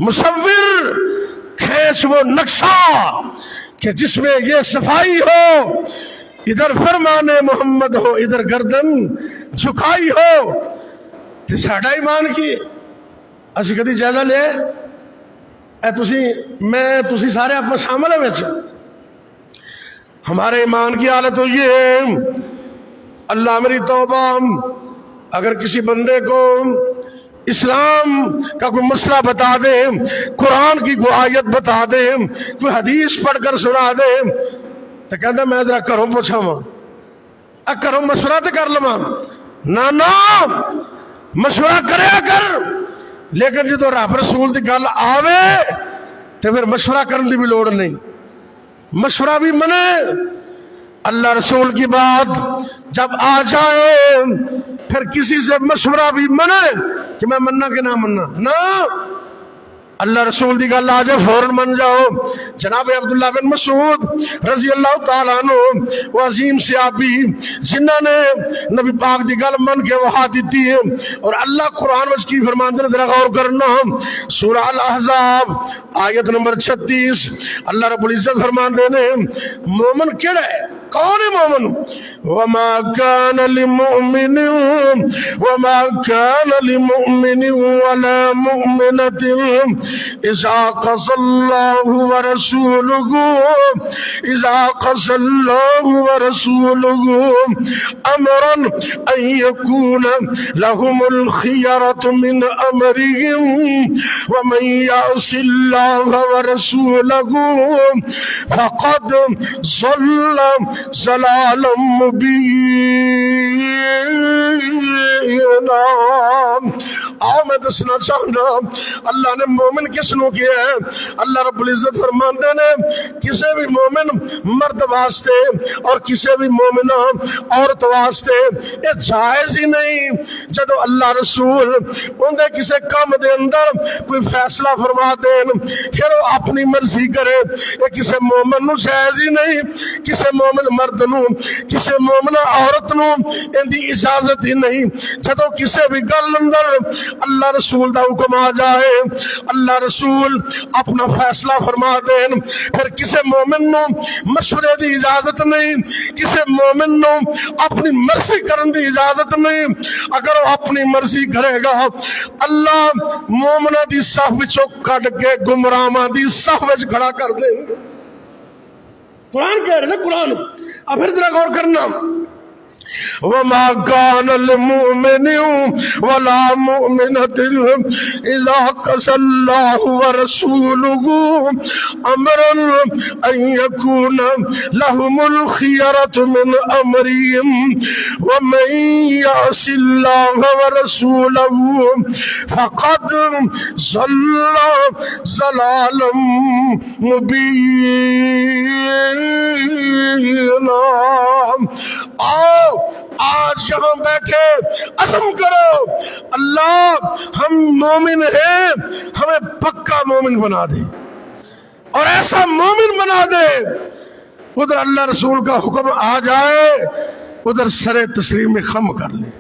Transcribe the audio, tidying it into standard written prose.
مصور کھینچ وہ نقشہ کہ جس میں یہ صفائی ہو، ادھر فرمان محمد ہو، ادھر گردن جھکائی ہو، تے ساڈا ایمان کی اسی کدی جائزہ لے اے تسی سارے آپ شامل ہیں وچ؟ ہمارے ایمان کی حالت تو یہ ہے، اللہ میری توبہ، اگر کسی بندے کو اسلام کا کوئی مسئلہ بتا دے، قرآن کی کوئی آیت بتا دے، کوئی حدیث پڑھ کر سنا دے، تو کہتا میں ذرا کروں پوچھا ماں کروں مشورہ تو کر لواں، نہ مشورہ کرے کر، لیکن جدو رب رسول دی گل آوے تو پھر مشورہ کرنے کی بھی لوڑ نہیں، مشورہ بھی منے۔ اللہ رسول کی بات جب آ جائے پھر کسی سے مشورہ بھی منے کہ میں مننا کہ نہ مننا، نہ اللہ رسول دی گل آ جائے فوراً من جاؤ۔ جناب عبداللہ بن مسعود رضی اللہ تعالیٰ عنہ وہ عظیم صحابی جنہوں نے نبی پاک دی گل من کے وہاں دیتی ہے، اور اللہ قرآن وچ کی فرماندے نے ذرا غور کرنا، سورہ الاحزاب آیت نمبر 36 اللہ رب العزت فرماندے نے مومن کیڑا ہے، کون ہے مومن؟ وَمَا كَانَ لِمُؤْمِنٍ وَلَا مُؤْمِنَةٍ إِذَا قَضَى اللَّهُ وَرَسُولُهُ أَمْرًا أَن يَكُونَ لَهُمُ الْخِيَرَةُ مِنْ أَمْرِهِمْ وَمَن يَعْصِ اللَّهَ وَرَسُولَهُ فَقَدْ ضَلَّ ضَلَالًا مُبِينًا۔ آؤ میں دسنا چاہنا اللہ نے مومن کس نو کیا ہے۔ اللہ رب العزت فرماندے نے کسی بھی مومن مرد واسطے اور کسی بھی مومنہ عورت واسطے یہ جائز ہی نہیں جدو اللہ رسول اندے کسی کام دے اندر کوئی فیصلہ فرما دین پھر وہ اپنی مرضی کرے، یہ کسی مومن نو جائز ہی نہیں، کسی مومن مرد نو کسی مومن عورت نو ان دی اجازت ہی نہیں۔ جدو کسی بھی گل اندر اللہ رسول دا حکم آ جائے، اللہ رسول اپنا فیصلہ فرما دین، پھر کسی مومن نو مشورے دی اجازت نہیں، کسی مومن نو اپنی مرضی کرن دی اجازت نہیں۔ اگر وہ اپنی مرضی کرے گا اللہ مومنہ دی صف وچوں کڈ کے گمراہاں دی صف وچ کھڑا کر دیں گے۔ قرآن کہہ رہے نا، قرآن اب پھر ذرا غور کرنا، وَمَا كَانَ لِمُؤْمِنٍ وَلَا مُؤْمِنَةٍ إِذَا قَضَى اللَّهُ وَرَسُولُهُ أَمْرًا أَن يَكُونَ لَهُمُ الْخِيَرَةُ مِنْ أَمْرِهِمْ وَمَن يَعْصِ اللَّهَ وَرَسُولَهُ فَقَدْ ضَلَّ ضَلَالًا مُبِينًا۔ آؤ آج یہاں بیٹھے عزم کرو اللہ ہم مومن ہیں، ہمیں پکا مومن بنا دے اور ایسا مومن بنا دے ادھر اللہ رسول کا حکم آ جائے ادھر سر تسلیم میں خم کر لے۔